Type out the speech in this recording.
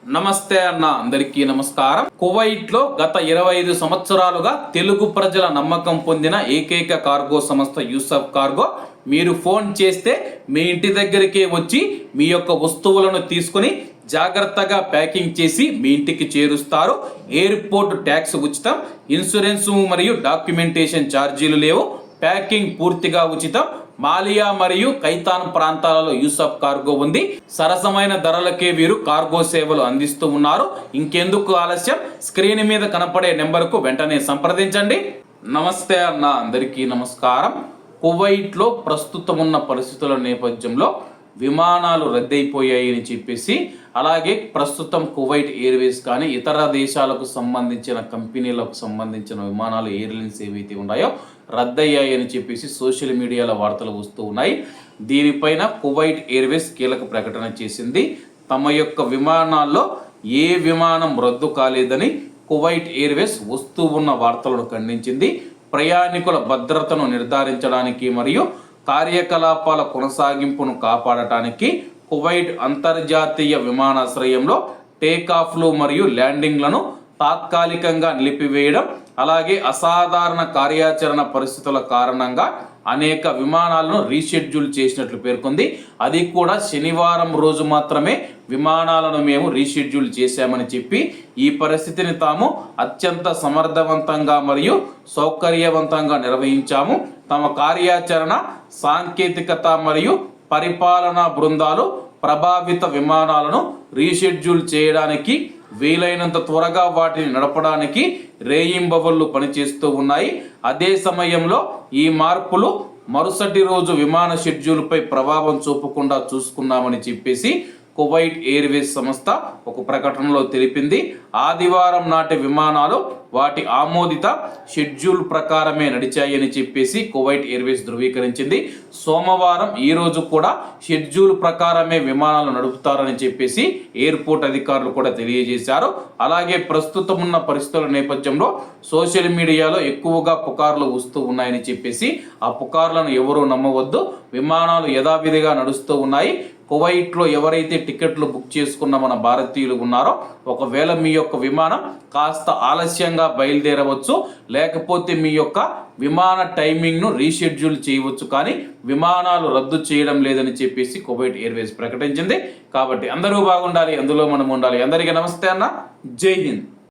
నమస్తే అన్న అందరికీ నమస్కారం. కువైట్ లో గత 25 సంవత్సరాలుగా తెలుగు ప్రజల నమ్మకం పొందిన ఏకైక కార్గో సంస్థ యూసఫ్ కార్గో. మీరు ఫోన్ చేస్తే మీ ఇంటి దగ్గరికే వచ్చి మీ యొక్క వస్తువులను తీసుకుని జాగ్రత్తగా ప్యాకింగ్ చేసి మీ ఇంటికి చేరుస్తారు. ఎయిర్పోర్ట్ ట్యాక్స్ ఉచితం, ఇన్సూరెన్స్ మరియు డాక్యుమెంటేషన్ ఛార్జీలు లేవు, ప్యాకింగ్ పూర్తిగా ఉచితం. మాలియా మరియు కైతాన్ ప్రాంతాలలో యూసఫ్ కార్గో ఉంది. సరసమైన ధరలకే వీరు కార్గో సేవలు అందిస్తూ ఉన్నారు. ఇంకెందుకు ఆలస్యం, స్క్రీన్ మీద కనపడే నెంబర్కు వెంటనే సంప్రదించండి. నమస్తే అన్న అందరికీ నమస్కారం. కువైట్లో ప్రస్తుతం ఉన్న పరిస్థితుల నేపథ్యంలో విమానాలు రద్దయిపోయాయి అని చెప్పేసి, అలాగే ప్రస్తుతం కువైట్ ఎయిర్వేస్ కానీ ఇతర దేశాలకు సంబంధించిన కంపెనీలకు సంబంధించిన విమానాలు ఎయిర్లైన్స్ ఏవైతే ఉన్నాయో రద్దయ్యాయి అని చెప్పేసి సోషల్ మీడియాలో వార్తలు వస్తూ ఉన్నాయి. దీనిపైన కువైట్ ఎయిర్వేస్ కీలక ప్రకటన చేసింది. తమ యొక్క విమానాల్లో ఏ విమానం రద్దు కాలేదని కువైట్ ఎయిర్వేస్ వస్తూ ఉన్న వార్తలను ఖండించింది. ప్రయాణికుల భద్రతను నిర్ధారించడానికి మరియు కార్యకలాపాల కొనసాగింపును కాపాడటానికి కువైట్ అంతర్జాతీయ విమానాశ్రయంలో టేకాఫ్లు మరియు ల్యాండింగ్లను తాత్కాలికంగా నిలిపివేయడం, అలాగే అసాధారణ కార్యాచరణ పరిస్థితుల కారణంగా అనేక విమానాలను రీషెడ్యూల్ చేసినట్లు పేర్కొంది. అది కూడా శనివారం రోజు మాత్రమే విమానాలను మేము రీషెడ్యూల్ చేశామని చెప్పి, ఈ పరిస్థితిని తాము అత్యంత సమర్థవంతంగా మరియు సౌకర్యవంతంగా నిర్వహించాము. తమ కార్యాచరణ, సాంకేతికత మరియు పరిపాలనా బృందాలు ప్రభావిత విమానాలను రీషెడ్యూల్ చేయడానికి వీలైనంత త్వరగా వాటిని నడపడానికి రేయింబవళ్లు పనిచేస్తూ ఉన్నాయి. అదే సమయంలో ఈ మార్పులు మరుసటి రోజు విమాన షెడ్యూల్పై ప్రభావం చూపకుండా చూసుకున్నామని చెప్పేసి కువైట్ ఎయిర్వేస్ సంస్థ ఒక ప్రకటనలో తెలిపింది. ఆదివారం నాటి విమానాలు వాటి ఆమోదిత షెడ్యూల్ ప్రకారమే నడిచాయని చెప్పేసి కువైట్ ఎయిర్వేస్ ధృవీకరించింది. సోమవారం ఈ రోజు కూడా షెడ్యూల్ ప్రకారమే విమానాలు నడుపుతారని చెప్పేసి ఎయిర్పోర్ట్ అధికారులు కూడా తెలియజేశారు. అలాగే ప్రస్తుతం ఉన్న పరిస్థితుల నేపథ్యంలో సోషల్ మీడియాలో ఎక్కువగా పుకార్లు వస్తూ ఉన్నాయని చెప్పేసి, ఆ పుకార్లను ఎవరూ నమ్మవద్దు. విమానాలు యథావిధిగా నడుస్తూ ఉన్నాయి. కువైట్లో ఎవరైతే టికెట్లు బుక్ చేసుకున్న మన భారతీయులు ఉన్నారో, ఒకవేళ మీ యొక్క విమానం కాస్త ఆలస్యంగా బయలుదేరవచ్చు, లేకపోతే మీ యొక్క విమాన టైమింగ్ను రీషెడ్యూల్ చేయవచ్చు, కానీ విమానాలు రద్దు చేయడం లేదని చెప్పేసి కువైట్ ఎయిర్వేస్ ప్రకటించింది. కాబట్టి అందరూ బాగుండాలి, అందులో మనం ఉండాలి. అందరికీ నమస్తే అన్న, జై హింద్.